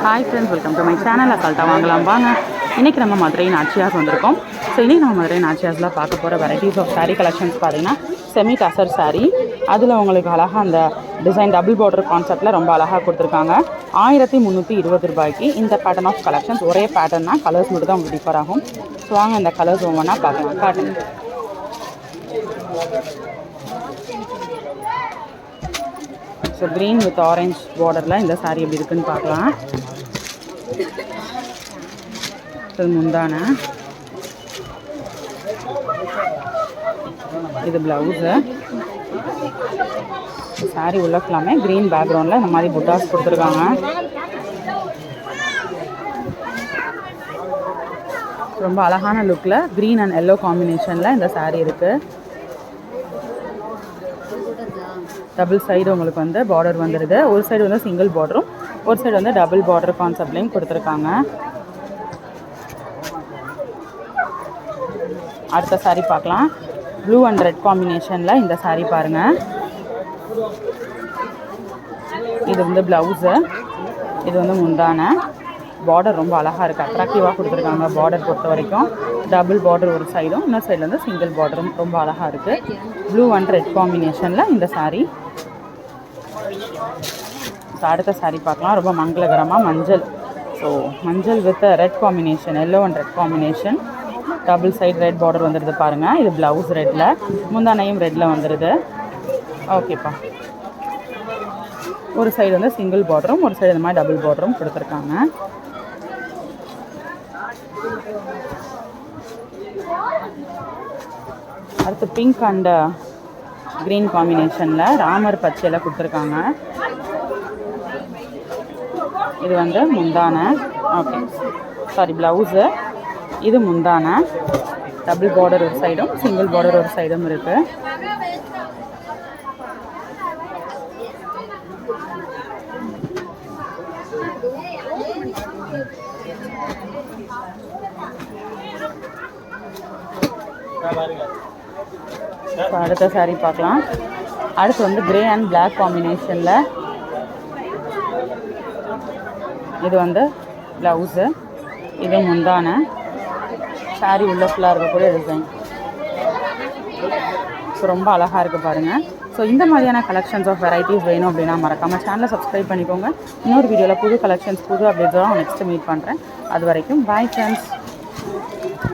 Hi friends, welcome to my channel. அசால்ட்டாக வாங்கலாம் வாங்க. இன்றைக்கி நம்ம மதுரை நாச்சியாஸ் வந்திருக்கோம். ஸோ இன்றைக்கி நம்ம மதுரை நாச்சியாஸில் பார்க்க போகிற வெரைட்டிஸ் ஆஃப் சாரீ கலெக்ஷன்ஸ் பார்த்தீங்கன்னா செமி டசர் சாரீ. அதில் உங்களுக்கு அழகாக அந்த டிசைன் டபுள் பார்டர் கான்செப்டில் ரொம்ப அழகாக கொடுத்துருக்காங்க. 1320 ரூபாய்க்கு இந்த பேட்டர்ன் ஆஃப் கலெக்ஷன்ஸ். ஒரே பேட்டர்னா கலர்ஸ் மட்டும் தான் உங்களுக்கு டிஃபர் ஆகும். ஸோ வாங்க இந்த கலர்ஸ் ஒவ்வொன்றா பார்க்கலாம். காட்டுங்க. ஸோ க்ரீன் வித் ஆரஞ்ச் பார்டரில் இந்த சாரீ எப்படி இருக்குன்னு பார்க்கலாம். இது முந்தான, இது ப்ளவுஸு. சாரீ உள்ள ஃபுல்லாமே க்ரீன் பேக்ரவுண்டில் இந்த மாதிரி புட்டாஸ் கொடுத்துருக்காங்க. ரொம்ப அழகான லுக்கில் க்ரீன் அண்ட் எல்லோ காம்பினேஷனில் இந்த சாரீ இருக்குது. டபுள் சைடு உங்களுக்கு வந்து பார்டர் வந்துடுது. ஒரு சைடு வந்து சிங்கிள் பார்டரும், ஒரு சைடு வந்து டபுள் பார்டர் கான்செப்ட்லேயும் கொடுத்துருக்காங்க. அடுத்த சாரீ பார்க்கலாம். ப்ளூ அண்ட் ரெட் காம்பினேஷனில் இந்த சாரீ பாருங்கள். இது வந்து ப்ளவுஸு, இது வந்து முந்தான. பார்டர் ரொம்ப அழகாக இருக்குது, அட்ராக்டிவாக கொடுத்துருக்காங்க. பார்டர் பொறுத்த வரைக்கும் டபுள் பார்டர் ஒரு சைடும், இன்னொரு சைடில் வந்து சிங்கிள் பார்டரும் ரொம்ப அழகாக இருக்குது. ப்ளூ அண்ட் ரெட் காம்பினேஷனில் இந்த சாரீ. ஸோ அடுத்த சாரீ பார்க்கலாம். ரொம்ப மங்களகரமாக மஞ்சள். ஸோ மஞ்சள் with red combination, yellow and red combination. Double side red border வந்துடுது பாருங்கள். இது ப்ளவுஸ் ரெட்டில், முந்தானையும் ரெட்டில் வந்துடுது. ஓகேப்பா. ஒரு சைடு வந்து சிங்கிள் பார்டரும், ஒரு சைடு இந்த மாதிரி டபுள் பார்டரும் கொடுத்துருக்காங்க. அடுத்து பிங்க் அண்ட் க்ரீன் காம்பினேஷனில் ராமர் பச்சையில் கொடுத்துருக்காங்க. இது வந்து முந்தான. Okay, sorry blouse. இது முந்தான. டபுள் பார்டர் ஒரு சைடும், சிங்கிள் பார்டர் ஒரு சைடும் இருக்குது. இப்போ அடுத்த சாரீ பார்க்கலாம். அடுத்து வந்து கிரே அண்ட் பிளாக் காம்பினேஷனில். இது வந்து ப்ளவுஸு, இது முந்தான. சாரீ உள்ள ஃபுல்லாக இருக்கக்கூடிய டிசைன். ஸோ ரொம்ப அழகாக இருக்குது பாருங்கள். ஸோ இந்த மாதிரியான கலெக்ஷன்ஸ் ஆஃப் வெரைட்டிஸ் வேணும் அப்படின்னா மறக்காமல் சேனலை சப்ஸ்கிரைப் பண்ணிக்கோங்க. இன்னொரு வீடியோவில் புது கலெக்ஷன்ஸ், புது அப்டேட்ஸோட நெக்ஸ்ட்டு மீட் பண்ணுறேன். அது வரைக்கும் பாய் ஃப்ரெண்ட்ஸ்.